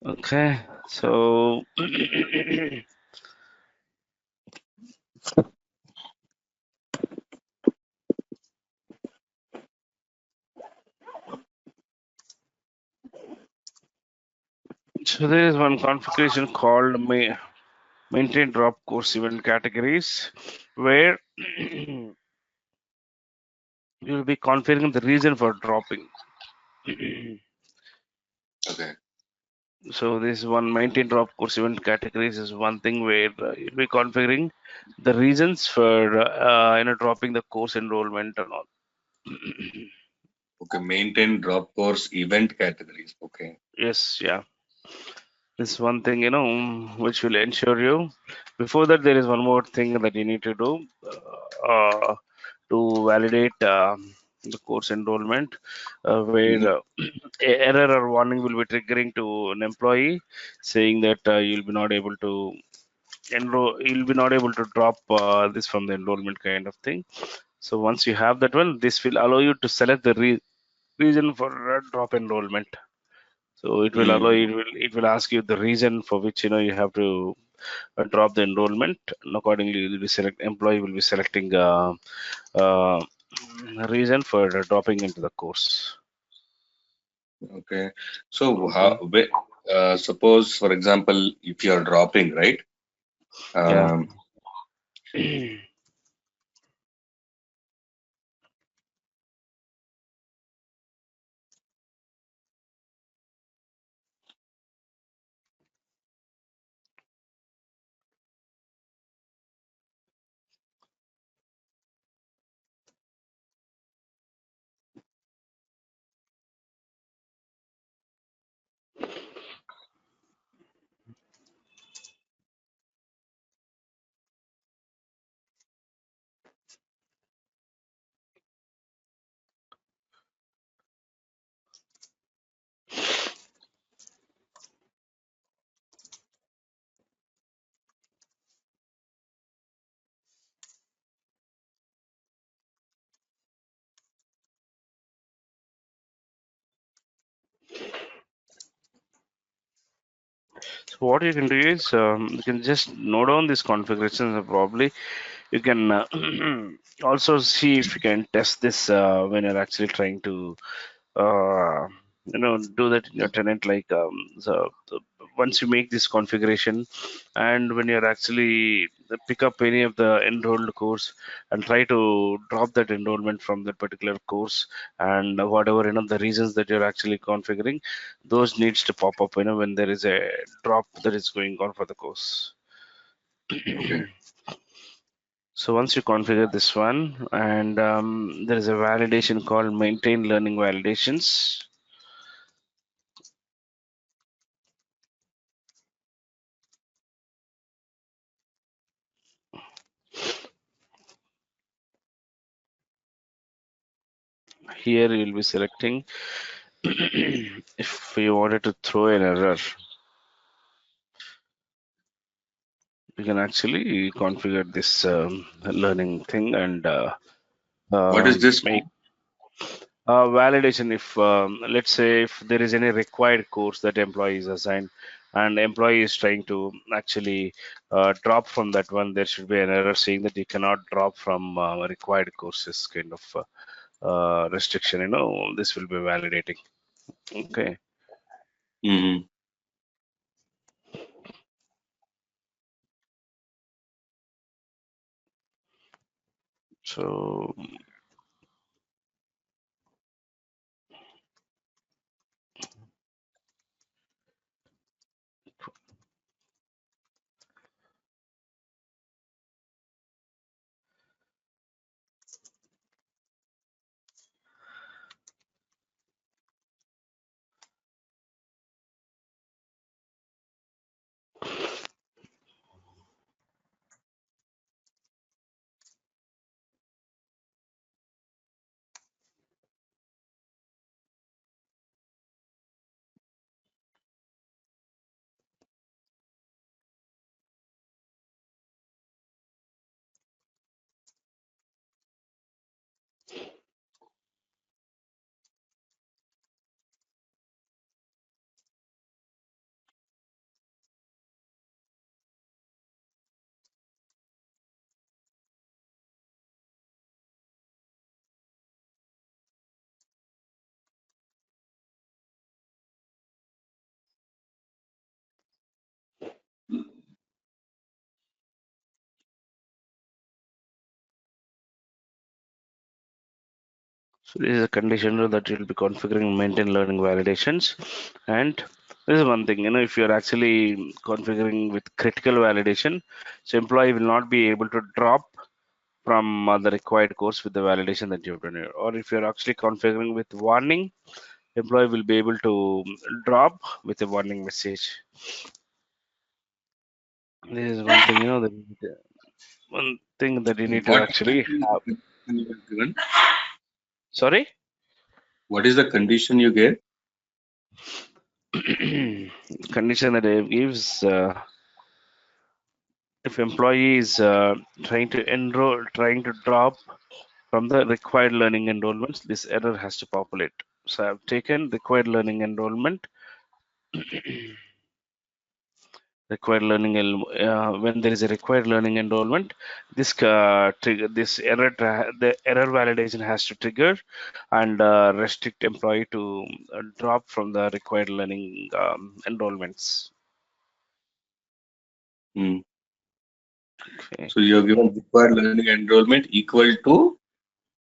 Okay, so so there is one configuration called maintain drop course event categories, where you'll be configuring the reason for dropping. Okay. So this one maintain drop course event categories is one thing where you'll be configuring the reasons for dropping the course enrollment and all. Okay. Maintain drop course event categories. Okay. Yes, yeah. This one thing, which will ensure you. Before that, there is one more thing that you need to do to validate the course enrollment, Mhm. where error or warning will be triggering to an employee saying that you'll be not able to enroll, you'll be not able to drop this from the enrollment kind of thing. So once you have that one, this will allow you to select the reason for drop enrollment. So it will allow Mm. it will ask you the reason for which you have to drop the enrollment, and accordingly you will be select employee will be selecting uh, reason for dropping into the course. Okay. So Okay. suppose, for example, if you're dropping, right? Yeah. Um, So what you can do is you can just note down these configurations, and probably you can also see if you can test this when you're actually trying to do that in your tenant, like once you make this configuration, and when you're actually pick up any of the enrolled course and try to drop that enrollment from that particular course, and whatever the reasons that you're actually configuring, those needs to pop up when there is a drop that is going on for the course. okay. So once you configure this one, and there is a validation called maintain learning validations. Here you'll be selecting if you wanted to throw an error, you can actually configure this learning thing and What is this? make validation. If let's say if there is any required course that employee is assigned and employee is trying to actually drop from that one, there should be an error saying that you cannot drop from required courses kind of restriction. This will be validating. Okay. Mhm. So So this is a condition that you'll be configuring and maintain learning validations. And this is one thing, if you're actually configuring with critical validation, so employee will not be able to drop from the required course with the validation that you've done here. Or if you're actually configuring with warning, employee will be able to drop with a warning message. This is one thing, one thing that you need to What actually have. condition you have given? Sorry? What is the condition you gave? Condition that it gives, if employee is trying to enroll, trying to drop from the required learning enrollments, this error has to populate. So I've taken required learning enrollment, when there is a required learning enrollment, this the error validation has to trigger and restrict employee to drop from the required learning enrollments. Hmm. Okay. So you have given required learning enrollment equal to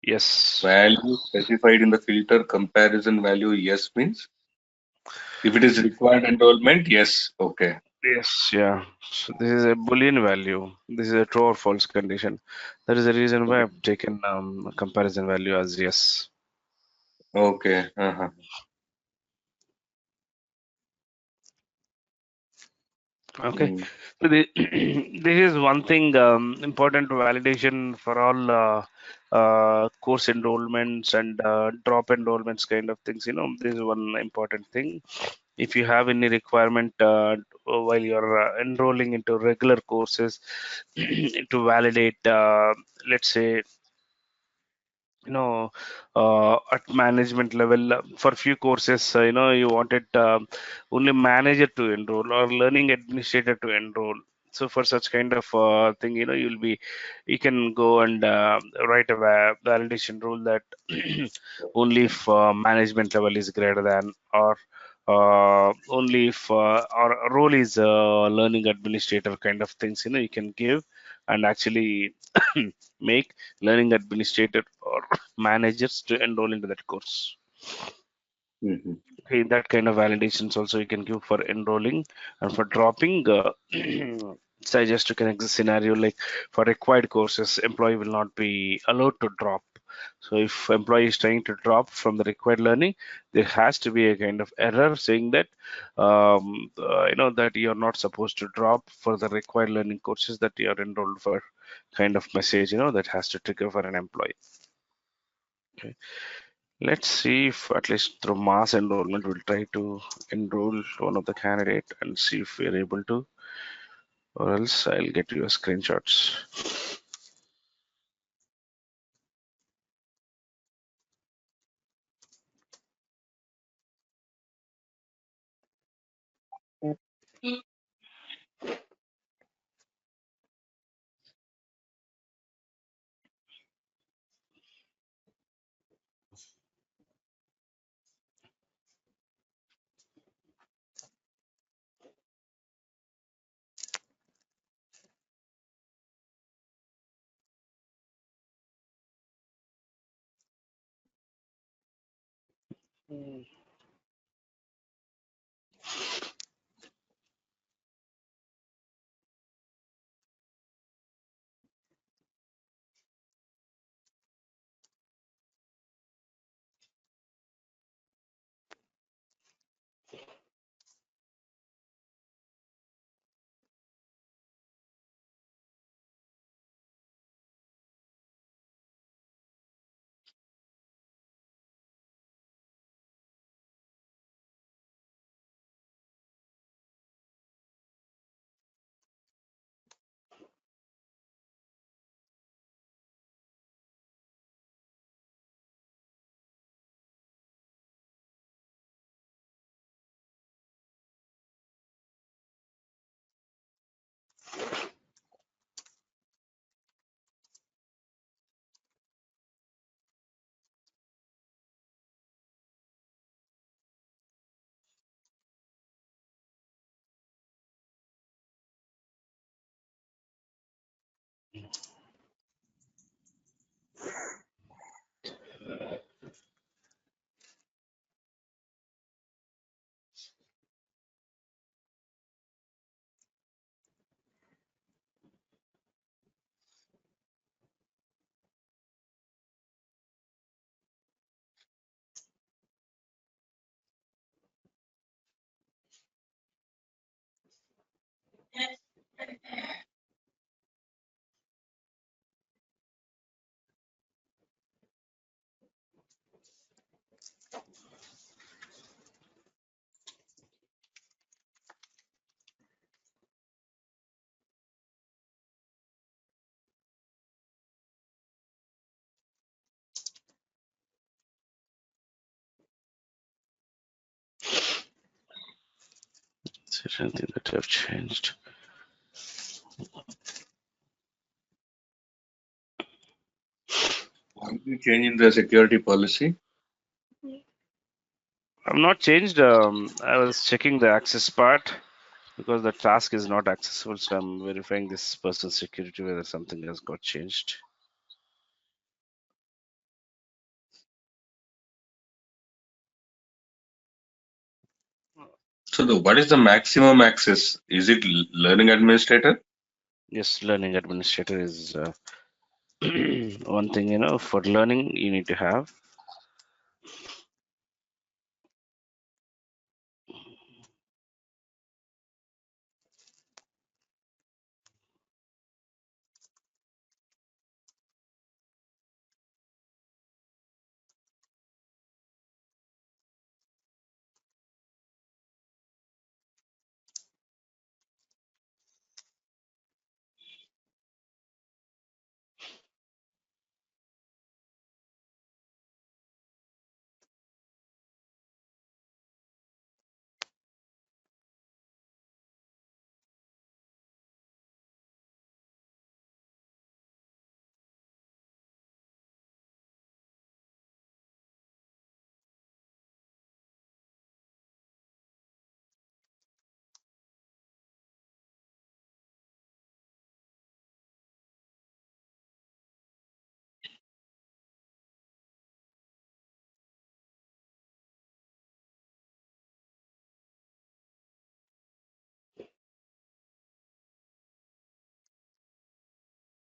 Yes. value specified in the filter comparison value. Yes means if it is required enrollment, yes. Okay. Yes, yeah. So this is a Boolean value. This is a true or false condition. That is the reason why I've taken comparison value as yes. Okay. Uh-huh. Okay. Hmm. So this is one thing important validation for all course enrollments and drop enrollments kind of things. This is one important thing. If you have any requirement while you're enrolling into regular courses to validate, let's say, at management level, for few courses, you wanted only manager to enroll or learning administrator to enroll. So for such kind of thing, you can go and write a validation rule that only if management level is greater than, or only if our role is learning administrator kind of things, you can give and actually make learning administrator or managers to enroll into that course. Hmm. Okay, that kind of validations also you can give for enrolling and for dropping. So I just took an scenario like for required courses, employee will not be allowed to drop. So if employee is trying to drop from the required learning, there has to be a kind of error saying that that you're not supposed to drop for the required learning courses that you are enrolled for, kind of message that has to trigger for an employee. Okay. Let's see if at least through mass enrollment, we'll try to enroll one of the candidate and see if we're able to, or else I'll get you a screenshots. Mm. Is there anything that I've changed? Why are you changing the security policy? I've not changed. I was checking the access part because the task is not accessible, so I'm verifying this person's security whether something has got changed. So what is the maximum access? Is it learning administrator? Yes, learning administrator is one thing, for learning you need to have.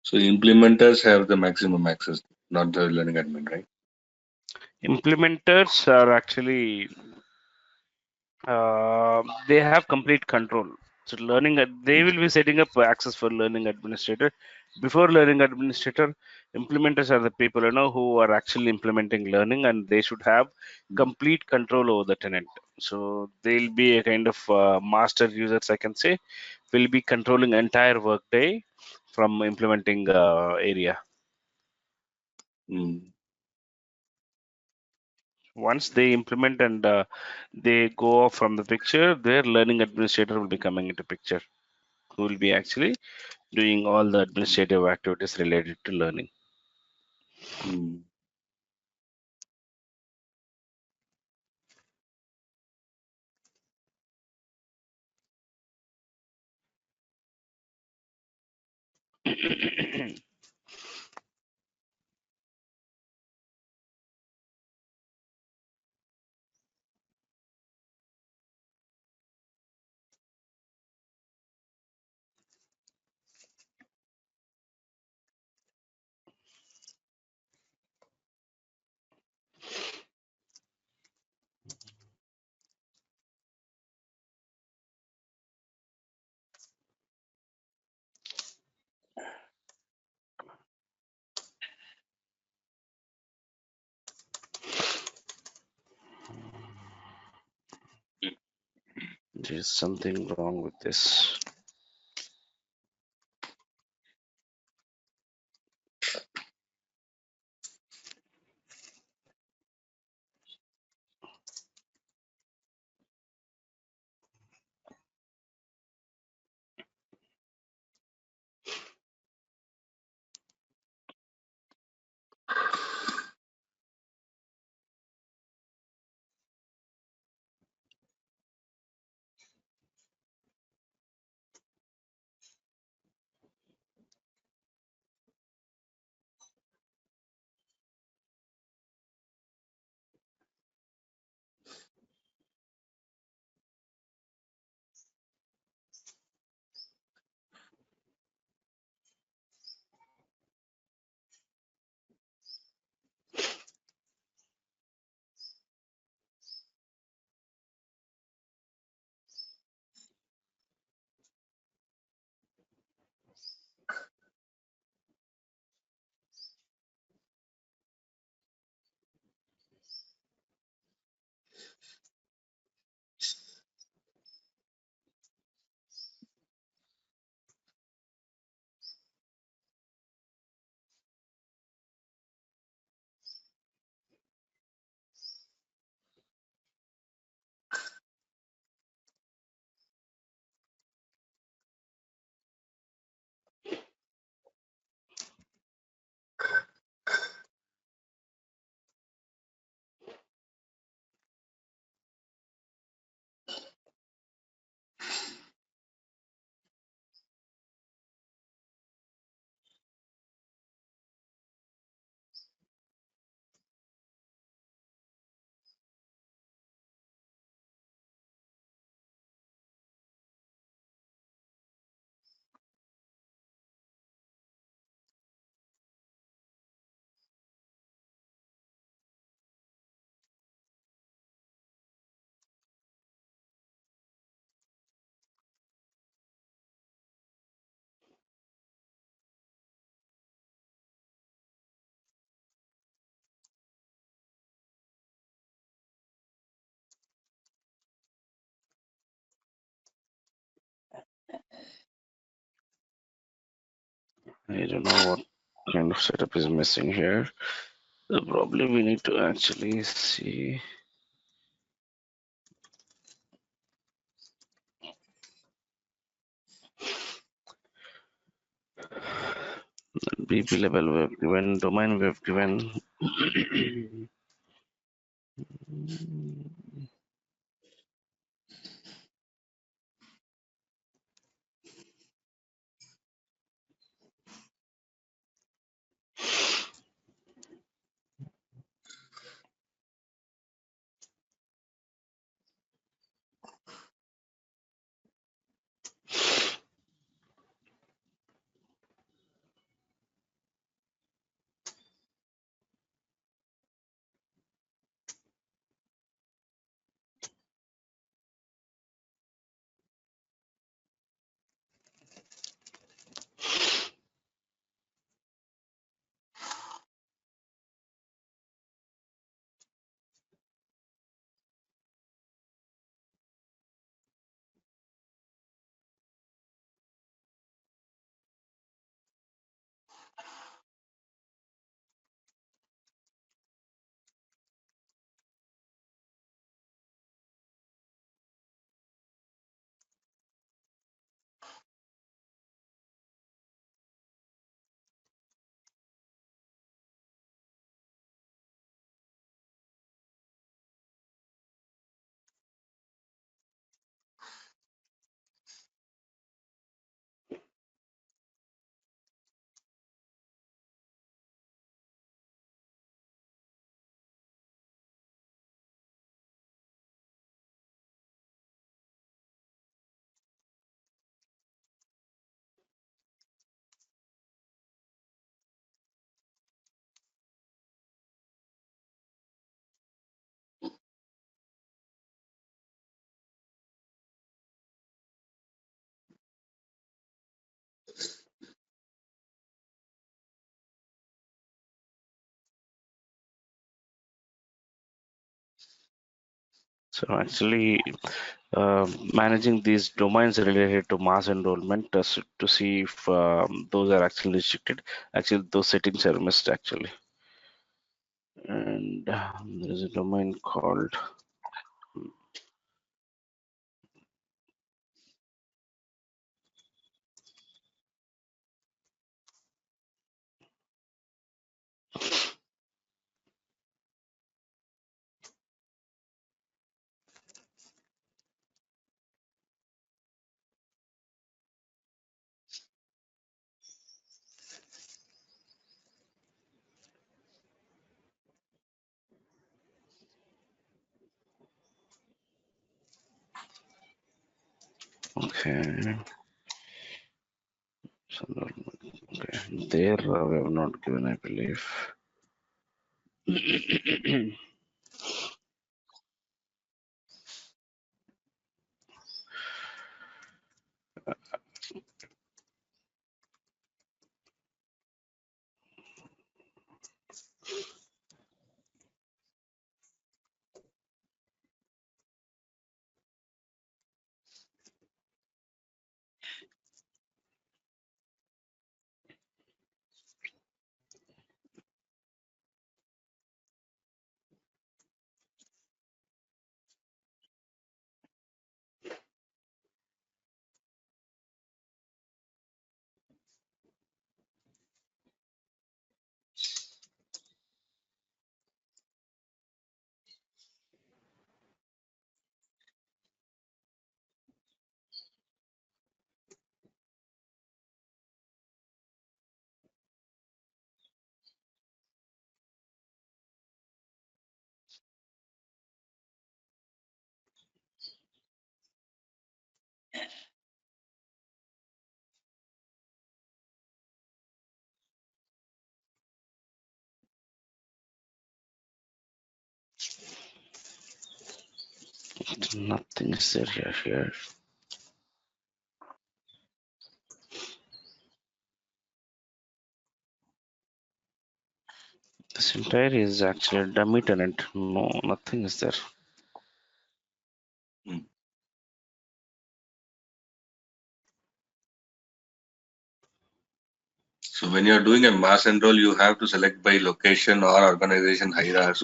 So implementers have the maximum access, not the learning admin, right? Implementers are actually they have complete control. So they will be setting up access for learning administrator. Before learning administrator, implementers are the people who are actually implementing learning, and they should have Mm. complete control over the tenant. So they'll be a kind of master users, I can say, will be controlling entire workday from implementing area. Mm. Once they implement and they go off from the picture, their learning administrator will be coming into picture, who will be actually doing all the administrative activities related to learning. Mm. There's something wrong with this. I don't know what kind of setup is missing here. Probably we need to actually see. BP level we have given, domain we have given. So actually, managing these domains related to mass enrollment to see if those are actually restricted. Actually, those settings are missed actually. And there is a domain called. Okay. So, okay. There we have not given, I believe. Nothing is there here. This entire is actually a dummy tenant. No, nothing is there. Hmm. So when you're doing a mass enroll, you have to select by location or organization hierarchy,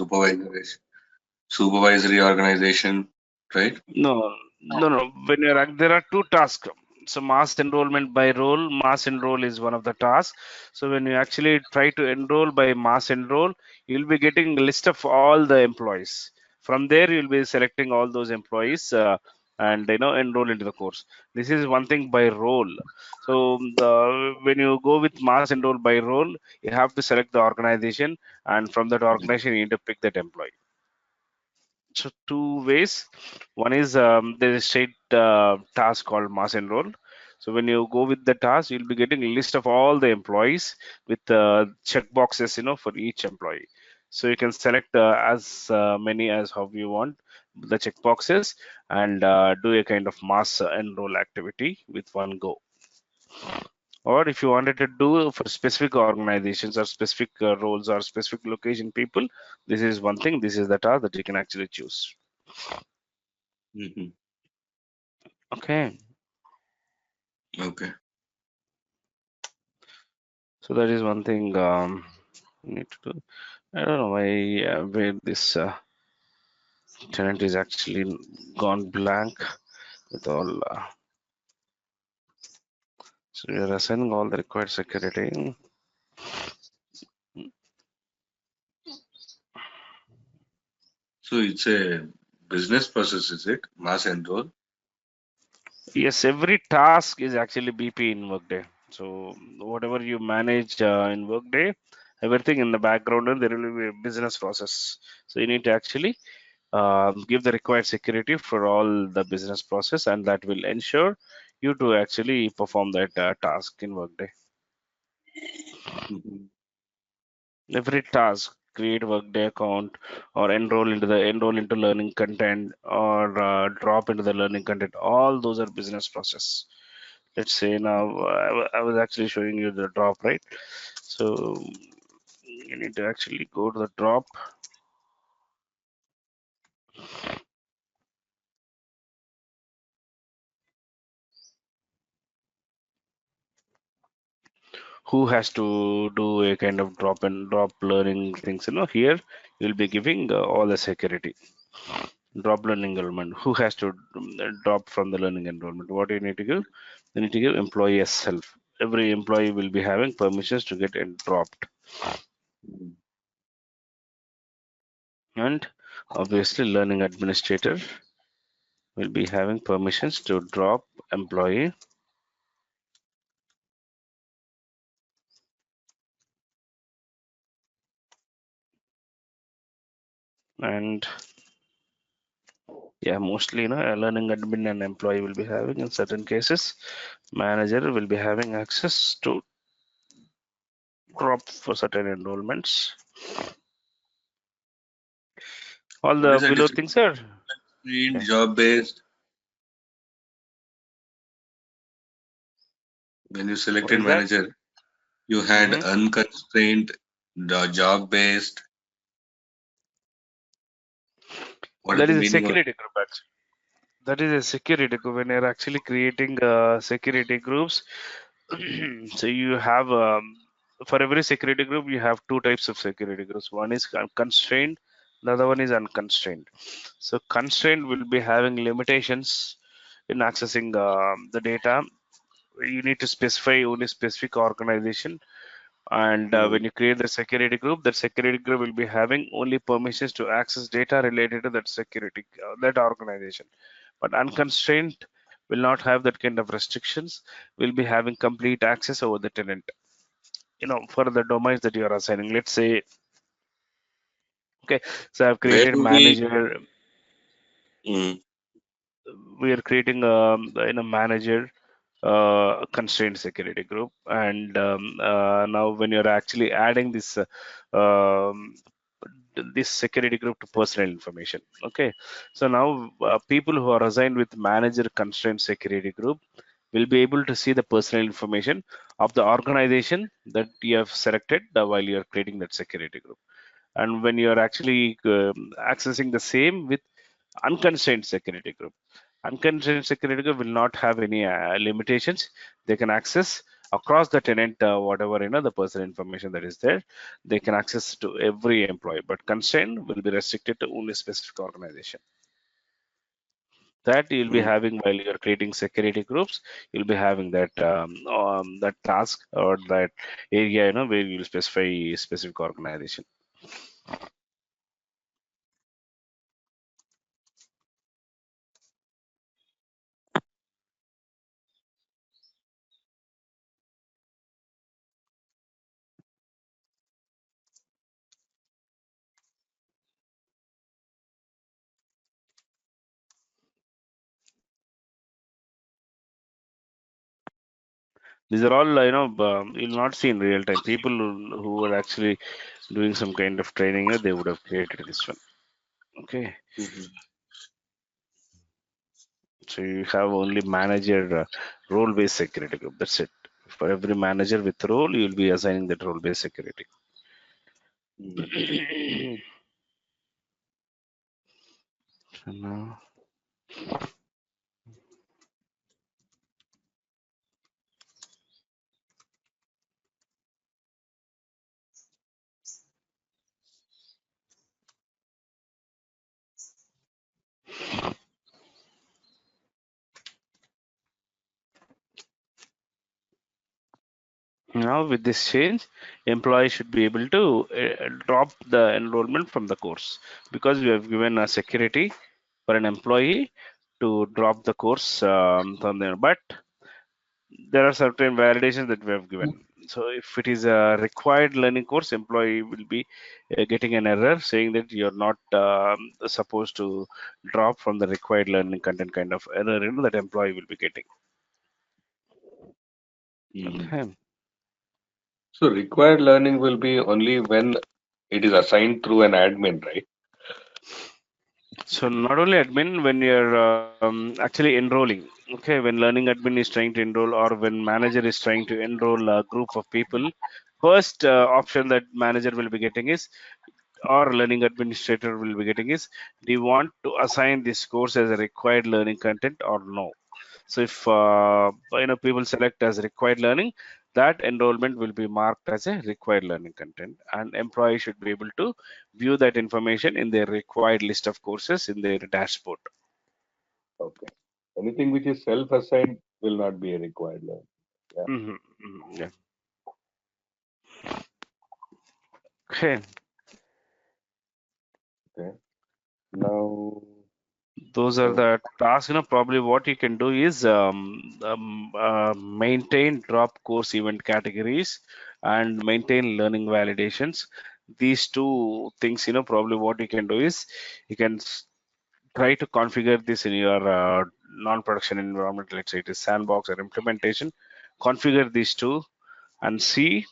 supervisory organization, right? No, no. When there are two tasks. So mass enrollment by role, mass enroll is one of the tasks. So when you actually try to enroll by mass enroll, you'll be getting a list of all the employees. From there, you'll be selecting all those employees and enroll into the course. This is one thing by role. So when you go with mass enroll by role, you have to select the organization, and from that organization, you need to pick that employee. So two ways. One is there is straight task called mass enroll. So when you go with the task, you'll be getting a list of all the employees with check boxes, for each employee. So you can select as many as how you want the check boxes and do a kind of mass enroll activity with one go. Or if you wanted to do for specific organizations or specific roles or specific location people, this is one thing. This is the task that you can actually choose. Mm-hmm. Okay. Okay. So that is one thing we need to do. I don't know why where this tenant is actually gone blank with all. So we are assigning all the required security. So it's a business process, is it? Mass enroll. Yes, every task is actually BP in Workday. So whatever you manage in Workday, everything in the background, and there will be a business process. So you need to actually give the required security for all the business process, and that will ensure you to actually perform that task in Workday. Mm-hmm. Every task, create Workday account or enroll into learning content or drop into the learning content, all those are business process. Let's say now I was actually showing you the drop, right? So you need to actually go to the drop. Who has to do a kind of drop and drop learning things? Here you'll be giving all the security. Drop learning enrollment. Who has to drop from the learning enrollment? What do you need to give? You need to give employee as self. Every employee will be having permissions to get dropped, and obviously learning administrator will be having permissions to drop employee, and yeah, mostly a learning admin and employee will be having. In certain cases, manager will be having access to drop for certain enrollments. All What the is the below difference things are between okay. job based? When you What selected is that? manager, you had Hmm. unconstrained, the job based. What is That the is a meaning of? security group actually. That is a security group. When you're actually creating security groups, so you have for every security group you have two types of security groups. One is constrained, the other one is unconstrained. So constrained will be having limitations in accessing the data. You need to specify only specific organization, and when Mm, you create the security group, that security group will be having only permissions to access data related to that security that organization. But unconstrained will not have that kind of restrictions, will be having complete access over the tenant, for the domains that you are assigning. Let's say, okay, so I've where created do we? manager. Mm, We are creating in a manager constrained security group, and now when you're actually adding um, this security group to personal information, okay, so now people who are assigned with manager constrained security group will be able to see the personal information of the organization that you have selected while you are creating that security group. And when you are actually accessing the same with unconstrained security group, unconstrained security group will not have any limitations. They can access across the tenant, whatever the personal information that is there, they can access to every employee, but constraint will be restricted to only specific organization. That you'll be Mm. having while you're creating security groups. You'll be having that task or that area where you'll specify specific organization. These are all you'll not see in real time. People who are actually doing some kind of training, they would have created this one. Okay, Mhm. so you have only manager role based security group. That's it. For every manager with role, you'll be assigning that role based security. Mm. So now, now with this change, employee should be able to drop the enrollment from the course, because we have given a security for an employee to drop the course from there. But there are certain validations that we have given. So if it is a required learning course, employee will be getting an error saying that you're not supposed to drop from the required learning content, kind of error that employee will be getting. Mm. Okay. So required learning will be only when it is assigned through an admin, right? So not only admin, when you're actually enrolling, okay, when learning admin is trying to enroll, or when manager is trying to enroll a group of people, first option that manager will be getting is, or learning administrator will be getting is, do you want to assign this course as a required learning content or no? So if people select as required learning, that enrollment will be marked as a required learning content, and employee should be able to view that information in their required list of courses in their dashboard. Okay. Anything which is self-assigned will not be a required learning. Yeah. Yeah. Okay. Okay. Now, Those are so the tasks. Probably what you can do is maintain drop course event categories and maintain learning validations. These two things, probably what you can do is, you can try to configure this in your non-production environment. Let's say it is sandbox or implementation. Configure these two and see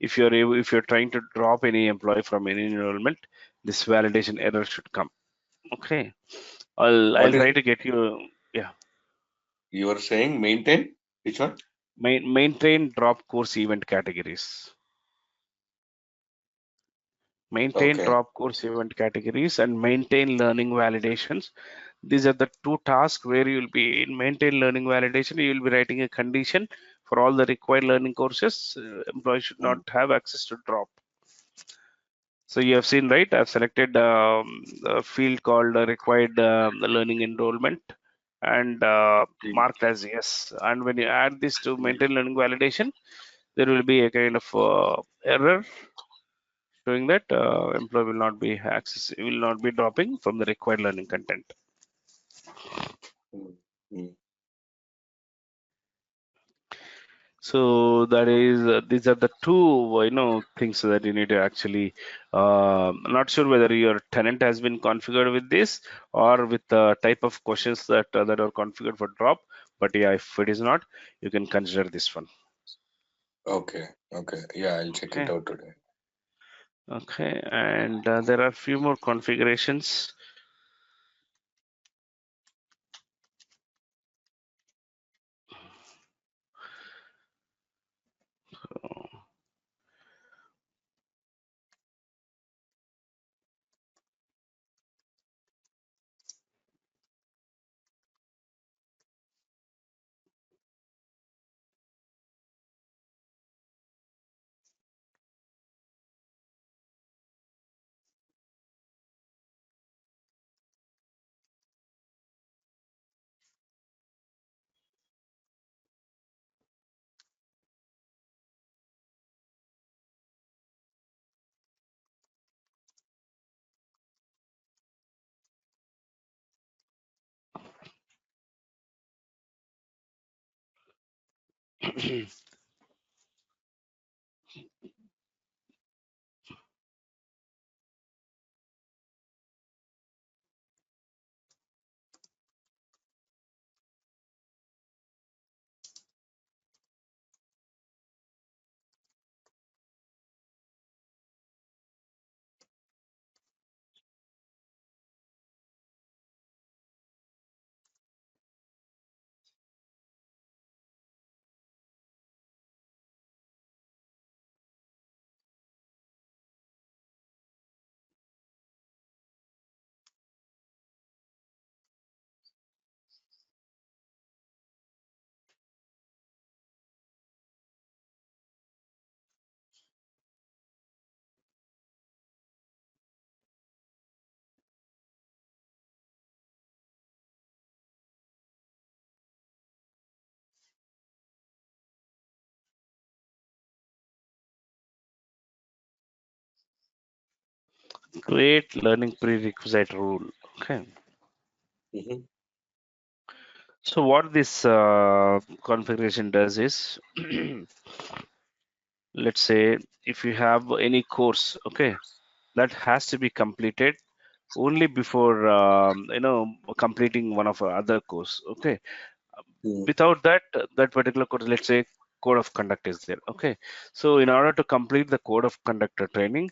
if if you're trying to drop any employee from any enrollment, this validation error should come. Okay. I'll what is try to get you. Yeah. you are saying? Maintain? Which one? Maintain drop course event categories. Maintain Okay. drop course event categories and maintain learning validations. These are the two tasks where you'll be in maintain learning validation. You'll be writing a condition for all the required learning courses. Employees should not Mm. have access to drop. So you have seen, right? I've selected a field called required learning enrollment and Mm. marked as yes. And when you add this to maintain learning validation, there will be a kind of error showing that employee will not be dropping from the required learning content. Mm. Mm. So that is these are the two things that you need to actually. Not sure whether your tenant has been configured with this or with the type of questions that are configured for drop. But yeah, if it is not, you can consider this one. Okay. Okay. Yeah, I'll check it Okay. out today. Okay, and there are a few more configurations. Create learning prerequisite rule. Okay. Mhm. So what this configuration does is, let's say if you have any course, okay, that has to be completed only before completing one of our other course. Okay, Mhm. without that, that particular code, let's say code of conduct is there. Okay, so in order to complete the code of conduct training,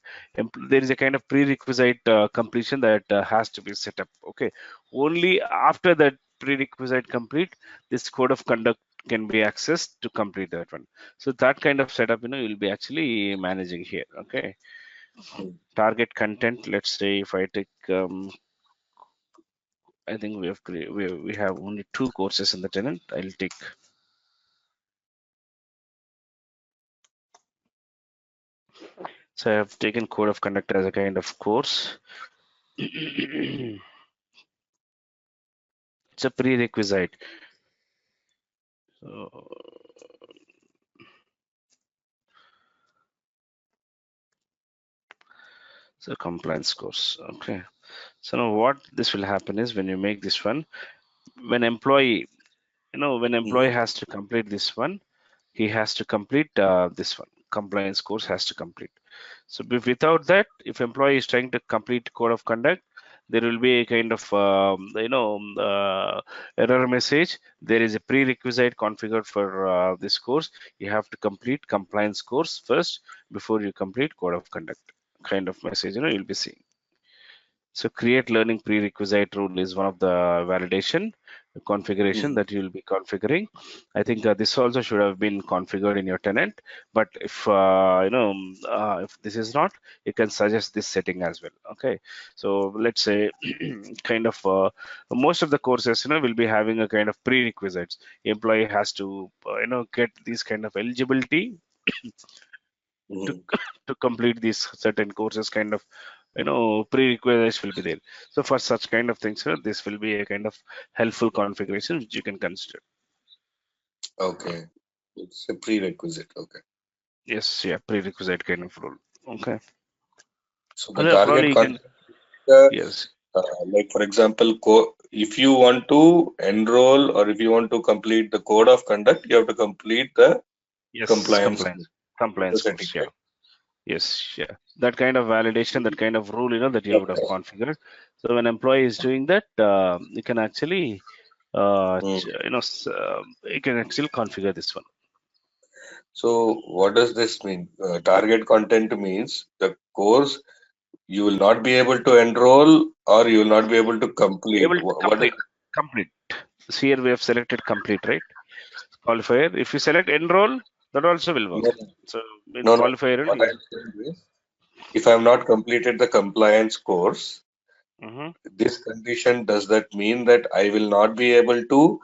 there is a kind of prerequisite completion that has to be set up. Okay, only after that prerequisite complete, this code of conduct can be accessed to complete that one. So that kind of setup, you'll be actually managing here. Okay, Mhm. target content, let's say if I take I think we have only two courses in the tenant. I'll take, so I have taken code of conduct as a kind of course. It's a prerequisite. So, so compliance course. Okay. So now what this will happen is when you make this one, when employee, when employee Mhm. has to complete this one, he has to complete this one. Compliance course has to complete. So without that, if employee is trying to complete code of conduct, there will be a kind of error message. There is a prerequisite configured for this course. You have to complete compliance course first before you complete code of conduct. Kind of message, you'll be seeing. So create learning prerequisite rule is one of the validation configuration Mhm. that you'll be configuring. I think this also should have been configured in your tenant, but if if this is not, you can suggest this setting as well. Okay, so let's say kind of most of the courses will be having a kind of prerequisites. Employee has to get these kind of eligibility to Mhm. to complete these certain courses, kind of prerequisites will be there. So for such kind of things, this will be a kind of helpful configuration which you can consider. Okay. It's a prerequisite. Okay. Yes, yeah, prerequisite kind of rule. Okay, So the and probably target you can, content, uh, yes, like for example, if you want to enroll or if you want to complete the code of conduct, you have to complete the yes, compliance compliance, code. That's the compliance setting, course, yeah. right? Yes, yeah. That kind of validation, that kind of rule, that you would have Okay. configured. So when employee is doing that, you can actually, Mm. you can actually configure this one. So what does this mean? Target content means the course you will not be able to enroll or you will not be able to complete. Able to What is complete, complete. So here we have selected complete, right? Qualifier. If you select enroll, that also will work. no, So in no, no. qualifier, What you. I'm saying is, if I'm not completed the compliance course, Mhm. this condition does that mean that I will not be able to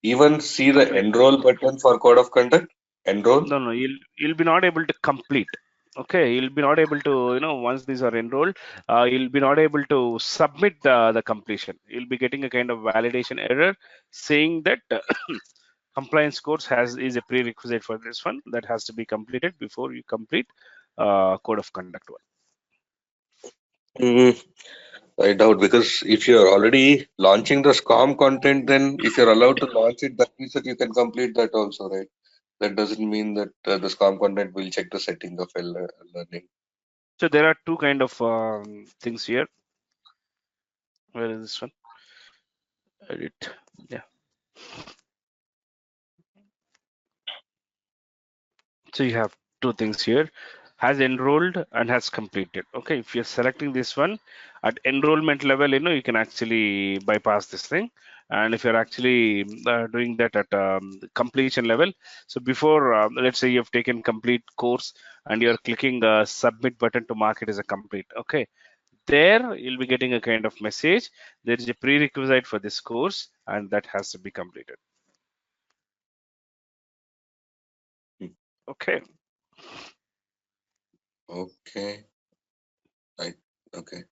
even see the Complete. enroll button for code of conduct? Enroll? No, no, you'll be not able to complete. Okay, you'll be not able to, once these are enrolled, you'll be not able to submit the completion. You'll be getting a kind of validation error saying that compliance course is a prerequisite for this one that has to be completed before you complete code of conduct one. Mm, I doubt because if you're already launching the SCOM content, then if you're allowed to launch it, that means that you can complete that also, right? that doesn't mean that the SCORM content will check the setting of learning. So there are two kind of things here. Where is this one? Edit. Yeah. So you have two things here: has enrolled and has completed. Okay, if you're selecting this one at enrollment level, you can actually bypass this thing. And if you're actually doing that at the completion level, so before, let's say you've taken complete course and you're clicking the submit button to mark it as a complete. Okay, there you'll be getting a kind of message. There is a prerequisite for this course, and that has to be completed. Hmm. Okay. Okay. I okay.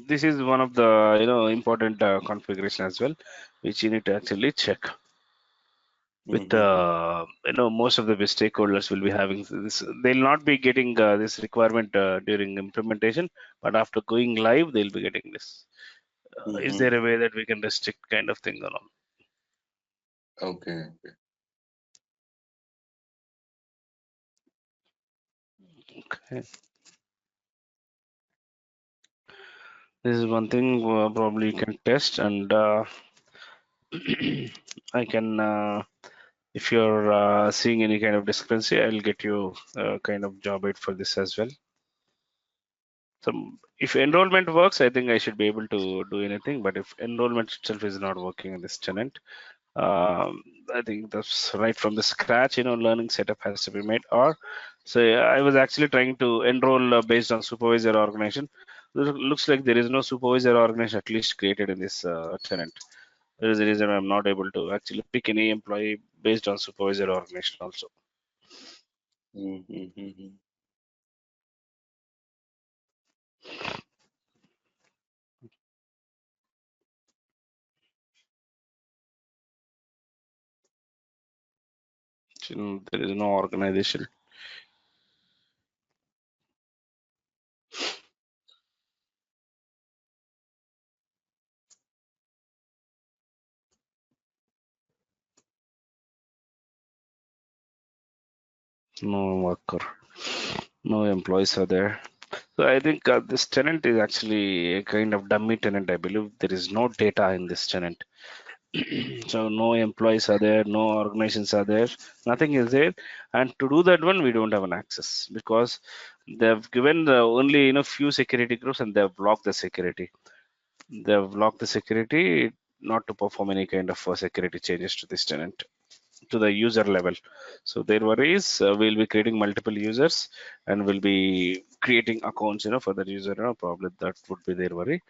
This is one of the important configuration as well, which you need to actually check with Mm-hmm. most of the stakeholders will be having this. They'll not be getting this requirement during implementation, but after going live they'll be getting this. Is Mm-hmm. there a way that we can restrict kind of thing or not? Okay. Okay, this is one thing probably you can test, and I can if you're seeing any kind of discrepancy, I'll get you kind of job aid for this as well. So if enrollment works, I think I should be able to do anything. But if enrollment itself is not working in this tenant, I think that's right from the scratch. Learning setup has to be made. Or so yeah, I was actually trying to enroll based on supervisor organization. Looks like there is no supervisor organization at least created in this tenant. There is a reason I'm not able to actually pick any employee based on supervisor organization also. Mm-hmm. There is no organization. No worker. No employees are there. So I think this tenant is actually a kind of dummy tenant. I believe there is no data in this tenant. So no employees are there, no organizations are there, nothing is there. And to do that one, we don't have an access because they've given the only few security groups and they've blocked the security. They've locked the security not to perform any kind of security changes to this tenant to the user level. So their worry is we'll be creating multiple users and we'll be creating accounts, for that user. Probably that would be their worry,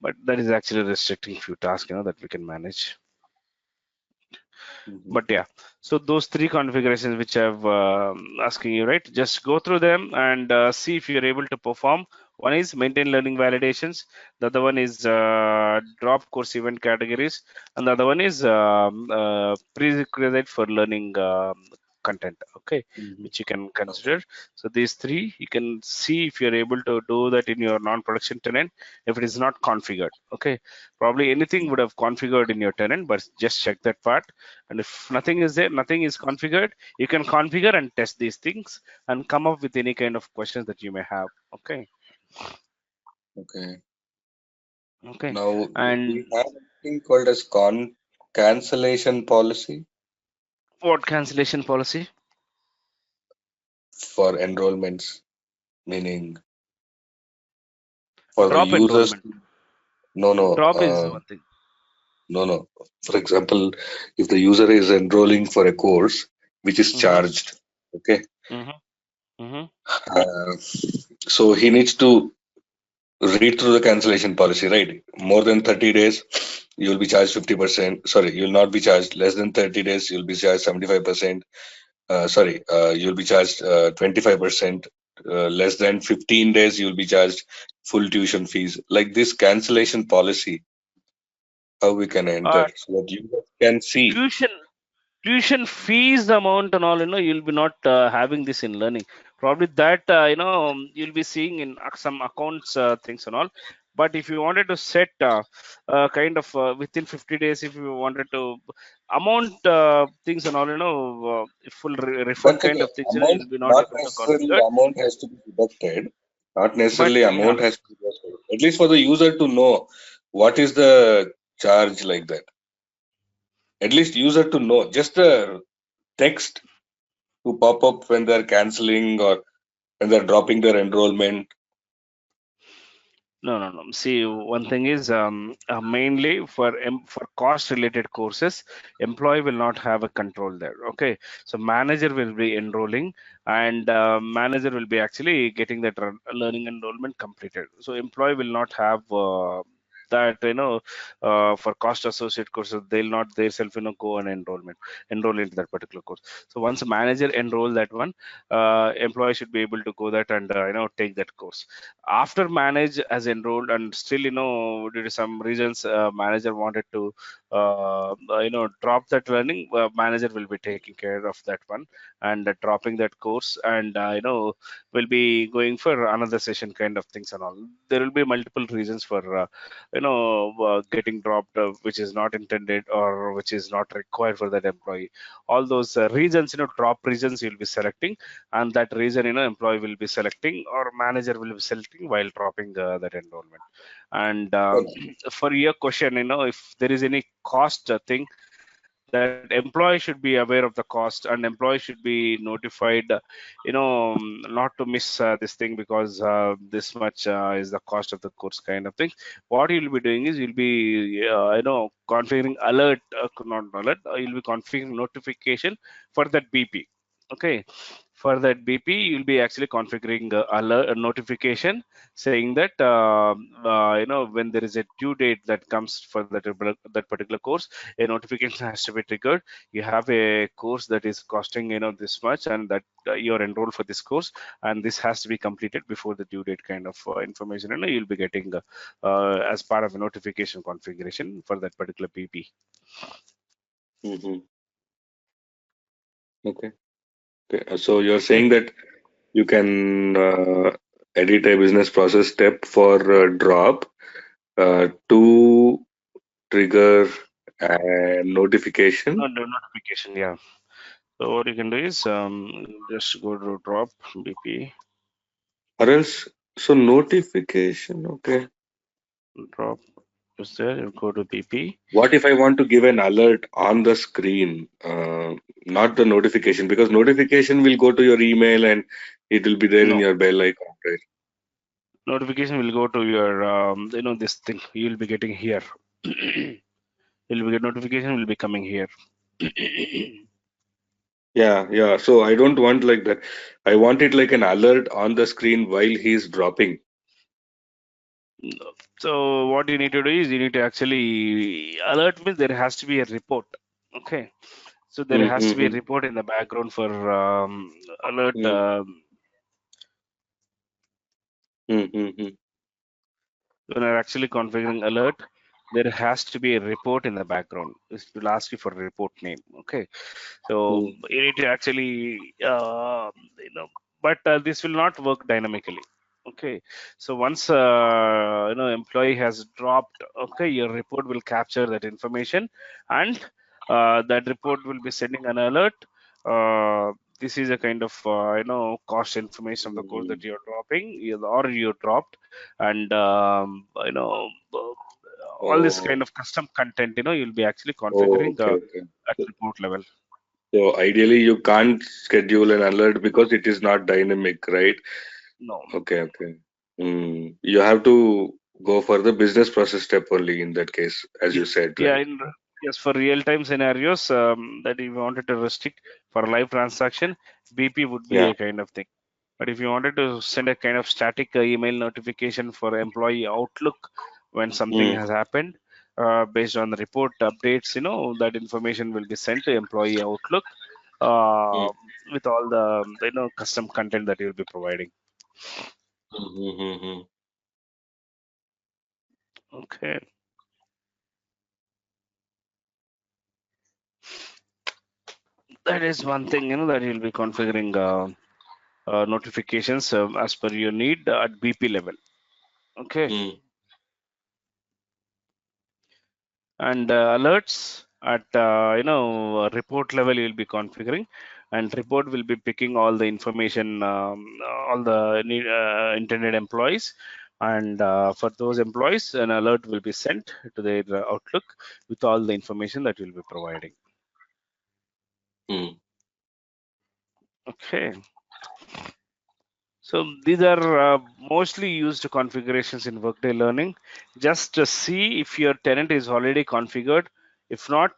but that is actually restricting few tasks, that we can manage. But Mm-hmm. yeah, so those three configurations which I've asking you, right? Just go through them and see if you're able to perform. One is maintain learning validations. The other one is drop course event categories, and the other one is prerequisite for learning content. Okay, Mm-hmm. which you can Okay. consider. So these three, you can see if you're able to do that in your non-production tenant. If it is not configured, okay, probably anything would have configured in your tenant, but just check that part. And if nothing is there, nothing is configured, you can configure and test these things and come up with any kind of questions that you may have. Okay. Okay. Okay. Now we And have a thing called as cancellation policy what cancellation policy? for enrollments, meaning for the Drop users. enrollment. No, no, Drop is one thing. no, no. For example, if the user is enrolling for a course which is Mm-hmm. charged, okay, Mm-hmm. Mm-hmm. uh, so he needs to read through the cancellation policy, right? More than 30 days, you'll be charged 50%. Sorry, you'll not be charged. Less than 30 days, you'll be charged 75%. You'll be charged 25%. Less than 15 days, you'll be charged full tuition fees. Like this cancellation policy, how we can enter Uh, so that you can see. tuition tuition fees amount and all, you'll be not having this in learning. Probably that you'll be seeing in some accounts things and all. But if you wanted to set kind of within 50 days, if you wanted to amount things and all, full refund But kind okay, of things, amount, you'll be not not able to necessarily configure. amount has to be deducted. Not But necessarily yeah, amount has to be deducted. At least for the user to know what is the charge like that. At least user to know. Just the text to pop up when they're canceling or when they're dropping their enrollment. no, no, no. See, one thing is mainly for cost-related courses, employee will not have a control there. Okay, so manager will be enrolling, and manager will be actually getting that learning enrollment completed. So employee will not have that for cost associate courses, they'll not themselves go and enroll into that particular course. So once a manager enroll that one, employee should be able to go that and take that course. After manage as enrolled, and still due to some reasons manager wanted to drop that learning, manager will be taking care of that one and dropping that course, and will be going for another session kind of things and all. There will be multiple reasons for getting dropped, which is not intended or which is not required for that employee. All those reasons, drop reasons you'll be selecting, and that reason employee will be selecting or manager will be selecting while dropping that enrollment. And Okay. for your question, if there is any cost thing, that employee should be aware of the cost, and employee should be notified, not to miss this thing, because this much is the cost of the course kind of thing. What you'll be doing is you'll be configuring alert, not alert, you'll be configuring notification for that BP. Okay, for that BP you'll be actually configuring alert notification saying that when there is a due date that comes for that particular course, a notification has to be triggered. You have a course that is costing this much, and that you're enrolled for this course, and this has to be completed before the due date kind of information, and you'll be getting as part of a notification configuration for that particular BP. Hmm. Okay. Okay. So you're saying that you can edit a business process step for drop to trigger a notification, No notification, yeah. So what you can do is just go to drop BP, or else so notification. Okay. drop is there, you go to BP. What if I want to give an alert on the screen, not the notification? Because notification will go to your email and it will be there in No, your bell icon, right? notification will go to your this thing you'll be getting here. You'll be notification will be coming here. Yeah, yeah. So I don't want like that. I want it like an alert on the screen while he's dropping. So what you need to do is you need to actually alert means there has to be a report. Okay, so there has to be a Mm-hmm. report in the background for alert. Mm-hmm. When you're actually configuring alert, there has to be a report in the background. It will ask you for a report name. Okay, so you need to actually, but this will not work dynamically. Okay, so once employee has dropped, okay, your report will capture that information, and that report will be sending an alert. This is a kind of cost information of the course that you're dropping, or you dropped, and all this kind Oh, of custom content, you'll be actually oh, configuring okay, okay. at report level. So ideally, you can't schedule an alert because it is not dynamic, right? No. Okay, okay. You have to go for the business process step only in that case, as you said, Yeah, right? yes, for real-time scenarios that if you wanted to restrict for live transaction, BP would be Yeah. a kind of thing. But if you wanted to send a kind of static email notification for employee Outlook when something Mm. has happened, based on the report updates, that information will be sent to employee Outlook uh, Mm. with all the custom content that you'll be providing. Mm-hmm. Okay, that is one thing that you'll be configuring notifications as per your need at BP level. Okay. and alerts at report level you'll be configuring, and report will be picking all the information, all the intended employees, and for those employees an alert will be sent to their outlook with all the information that you'll be providing. Mm. Okay. So these are mostly used configurations in Workday Learning. Just to see if your tenant is already configured. If not,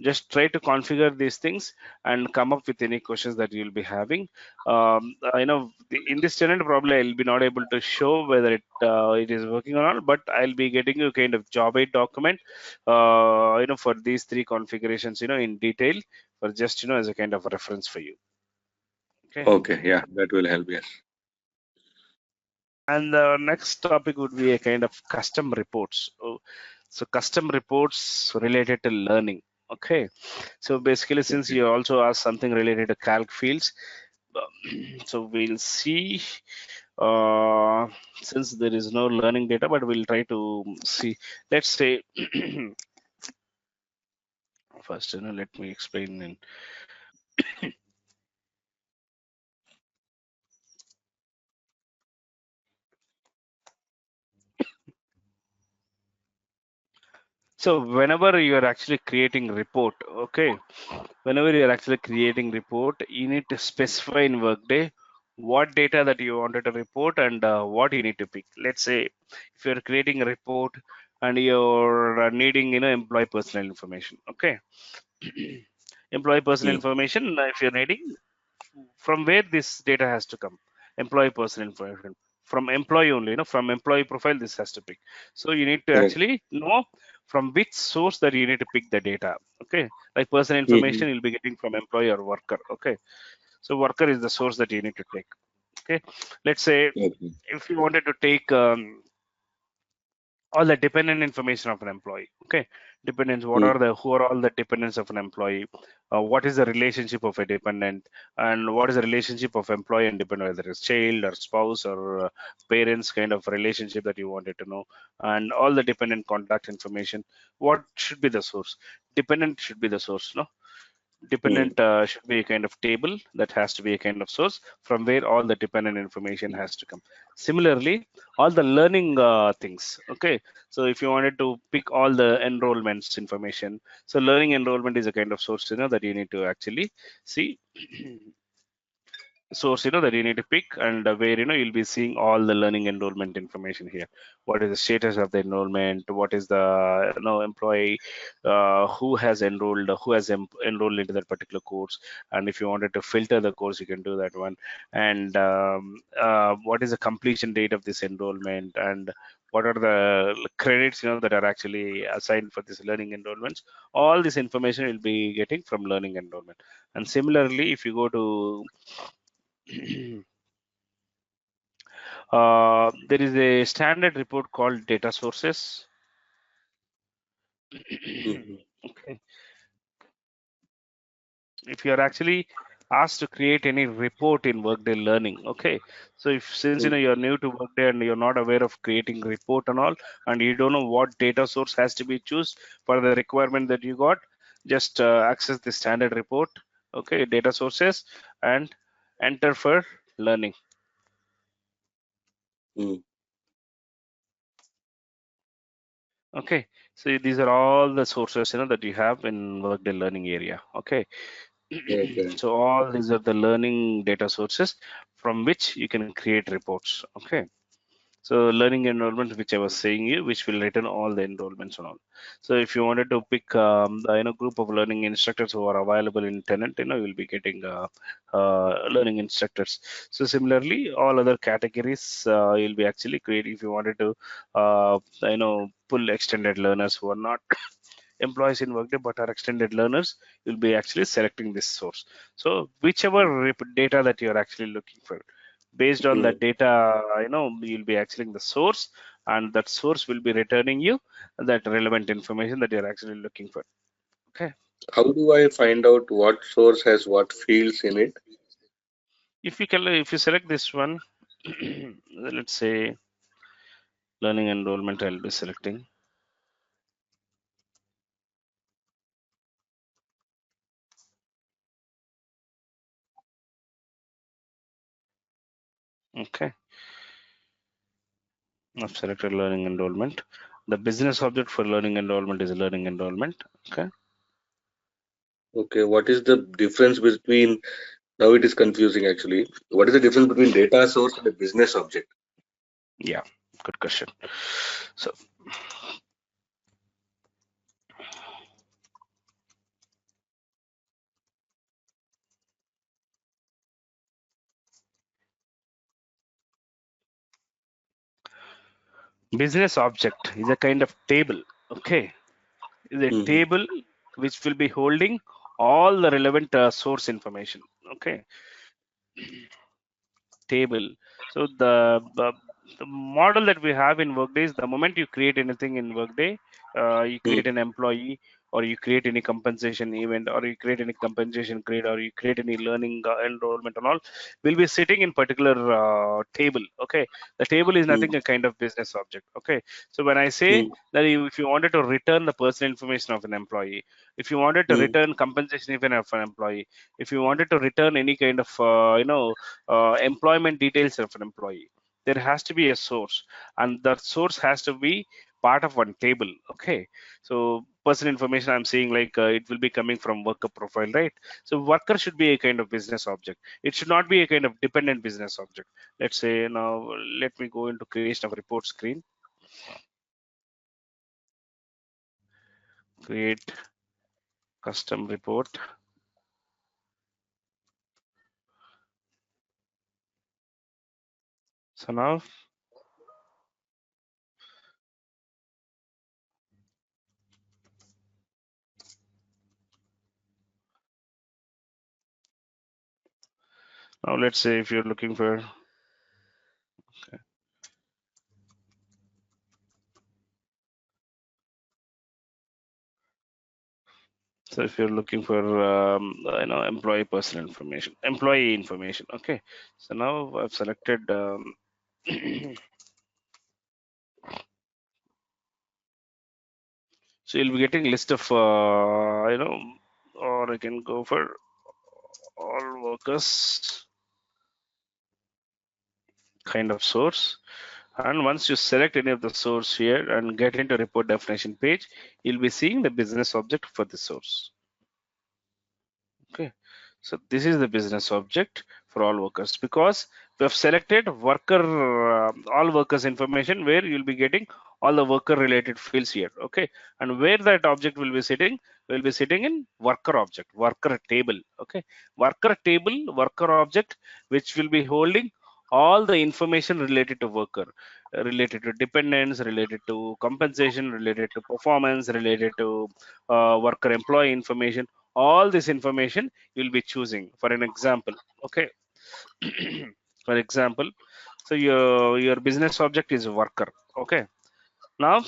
just try to configure these things and come up with any questions that you'll be having. In this tenant, probably I'll be not able to show whether it is working or not, but I'll be getting you kind of job aid document, for these three configurations, in detail, for just as a kind of reference for you. Okay. Okay, yeah, that will help. Yes. And the next topic would be a kind of custom reports. So custom reports related to learning. Okay. So basically, since Okay. you also asked something related to calc fields, so we'll see. Uh, since there is no learning data, but we'll try to see. Let's say first, let me explain. So whenever you are actually creating report, okay, whenever you are actually creating report, you need to specify in Workday what data that you wanted to report and what you need to pick. Let's say if you're creating a report and you're needing, employee personal information, okay, employee personal Mm. information, if you're needing, from where this data has to come, employee personal information, from employee only, from employee profile this has to pick. So you need to Correct. actually know from which source that you need to pick the data. Okay, like personal Mhm. information you'll be getting from employee or worker. Okay, so worker is the source that you need to take. Okay, let's say Okay. if you wanted to take all the dependent information of an employee. Okay, dependents, what Mm. are the who are all the dependents of an employee, what is the relationship of a dependent, and what is the relationship of employee and dependent, whether it's child or spouse or parents kind of relationship that you wanted to know, and all the dependent contact information. What should be the source? Dependent should be the source, no? Mm. Dependent should be a kind of table that has to be a kind of source from where all the dependent information has to come. Similarly, all the learning things. Okay, so if you wanted to pick all the enrollments information, so learning enrollment is a kind of source, that you need to actually see. Source, that you need to pick, and where you'll be seeing all the learning enrollment information here. What is the status of the enrollment? What is the employee who has enrolled, enrolled into that particular course? And if you wanted to filter the course, you can do that one. And what is the completion date of this enrollment? And what are the credits that are actually assigned for this learning enrollments? All this information you'll be getting from learning enrollment. And similarly, if you go to there is a standard report called data sources. Mhm. Okay. If you are actually asked to create any report in Workday Learning, okay. So if since Mm. you're new to Workday and you're not aware of creating report and all, and you don't know what data source has to be chosen for the requirement that you got, just access the standard report, okay, data sources, and enter for learning. Mm. Okay, so these are all the sources that you have in Workday Learning area. Okay, Okay. so all these are the learning data sources from which you can create reports. Okay, so learning enrollment, which I was saying you, which will return all the enrollments and all. So if you wanted to pick the group of learning instructors who are available in tenant, you'll be getting learning instructors. So similarly, all other categories you'll be actually creating. If you wanted to pull extended learners who are not employees in Workday but are extended learners, you'll be actually selecting this source. So whichever data that you're actually looking for, based on that Mm. data, you'll be accessing the source, and that source will be returning you that relevant information that you're actually looking for. Okay. How do I find out what source has what fields in it? If you select this one, let's say learning enrollment, I'll be selecting. Okay, I've selected learning enrollment. The business object for learning enrollment is learning enrollment. Okay. Okay, what is the difference between, now it is confusing actually. What is the difference between data source and a business object? Yeah, good question. So business object is a kind of table. Okay, is a Hmm. table which will be holding all the relevant source information. Okay, table. So the model that we have in Workday is the moment you create anything in Workday, you Hmm. create an employee, or you create any compensation event, or you create any compensation grade, or you create any learning enrollment and all, will be sitting in particular table. Okay, the table is Hmm. nothing a kind of business object. Okay, so when I say Hmm. that if you wanted to return the personal information of an employee, if you wanted to Hmm. return compensation even of an employee, if you wanted to return any kind of employment details of an employee, there has to be a source, and that source has to be part of one table. Okay, so personal information I'm saying like it will be coming from worker profile, right? So worker should be a kind of business object. It should not be a kind of dependent business object. Let's say now, let me go into creation of report screen. Create custom report. So now let's say if you're looking for, so if you're looking for employee personal information, employee information. Okay, so now I've selected so you'll be getting list of or I can go for all workers kind of source. And once you select any of the source here and get into report definition page, you'll be seeing the business object for the source. Okay, so this is the business object for all workers because we have selected worker all workers information where you'll be getting all the worker related fields here. Okay, and where that object will be sitting in worker object, worker table. Okay, worker table, worker object, which will be holding all the information related to worker, related to dependents, related to compensation, related to performance, related to worker employee information. All this information you'll be choosing for an example. Okay, for example, so your business object is worker. Okay, now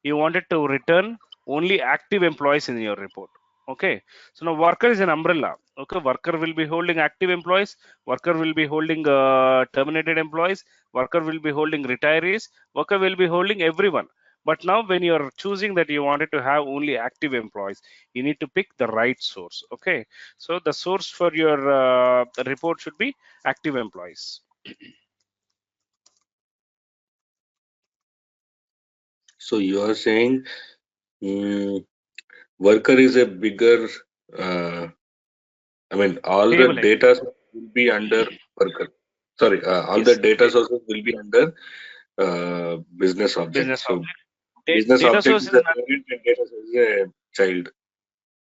you wanted to return only active employees in your report. Okay, so now worker is an umbrella. Okay, worker will be holding active employees, worker will be holding terminated employees, worker will be holding retirees, worker will be holding everyone. But now when you're choosing that you wanted to have only active employees, you need to pick the right source. Okay, so the source for your report should be active employees. So you are saying, mm, worker is a bigger, uh, I mean, all the Table data actually, will be under worker. Sorry, all the yes, data sources will be under business object. business So object. business Data object source is is a parent and data source is a child.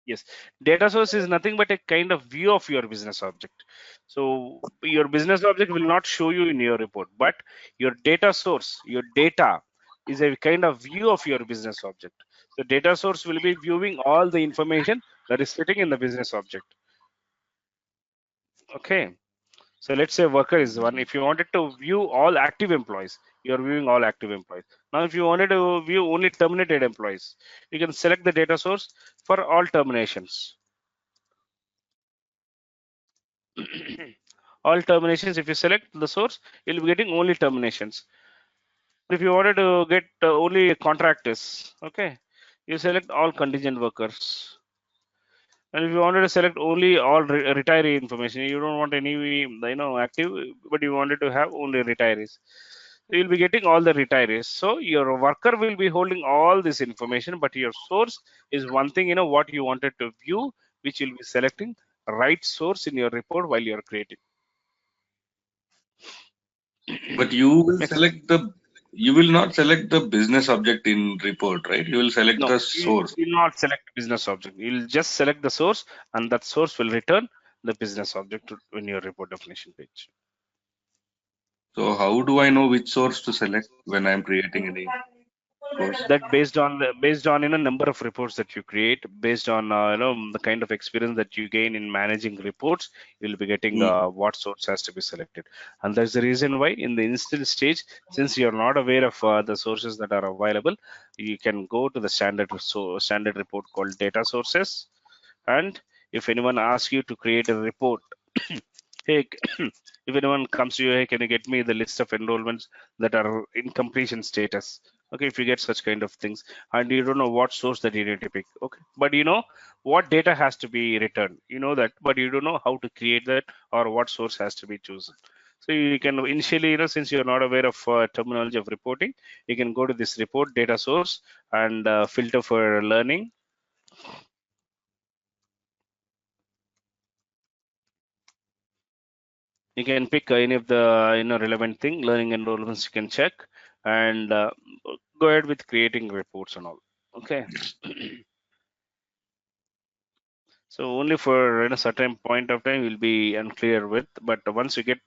Yes, data source is nothing but a kind of view of your business object. So your business object will not show you in your report, but your data source, your data is a kind of view of your business object. So data source will be viewing all the information that is sitting in the business object. Okay. So let's say worker is one. If you wanted to view all active employees, you're viewing all active employees. Now, if you wanted to view only terminated employees, you can select the data source for all terminations. All terminations, if you select the source, you'll be getting only terminations. If you wanted to get only contractors, okay, you select all contingent workers. And if you wanted to select only all retiree information, you don't want any active, but you wanted to have only retirees, you'll be getting all the retirees. So your worker will be holding all this information, but your source is one thing, what you wanted to view, which you'll be selecting right source in your report while you're creating. But you will Next. select the, you will not select the business object in report, right? You will select No, the you source. will not select business object. You'll just select the source, and that source will return the business object in your report definition page. So how do I know which source to select when I'm creating any course? That based on number of reports that you create, based on the kind of experience that you gain in managing reports, you'll be getting Hmm. what source has to be selected. And that's the reason why in the initial stage, since you're not aware of the sources that are available, you can go to the standard report called data sources. And if anyone asks you to create a report, hey, if anyone comes to you, hey, can you get me the list of enrollments that are in completion status? Okay, if you get such kind of things, and you don't know what source that you need to pick, okay, but you know what data has to be returned, you know that, but you don't know how to create that or what source has to be chosen. So you can initially, since you're not aware of terminology of reporting, you can go to this report data source and filter for learning. You can pick any of the relevant thing, learning enrollments you can check, and go ahead with creating reports and all. Okay. So only for a certain point of time will be unclear with, but once you get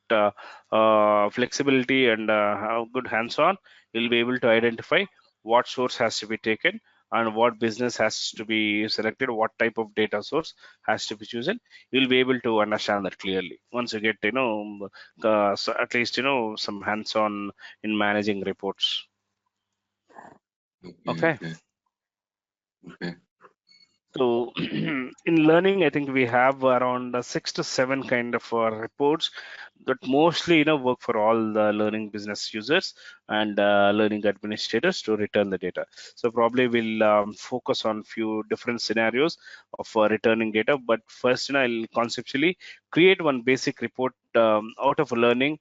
flexibility and have good hands-on, you'll be able to identify what source has to be taken and what business has to be selected, what type of data source has to be chosen. You'll be able to understand that clearly once you get so at least some hands-on in managing reports. Okay, Okay. okay, okay. So in learning, I think we have around 6 to 7 kind of reports that mostly work for all the learning business users and learning administrators to return the data. So probably we'll focus on few different scenarios of returning data. But first, I'll conceptually create one basic report out of learning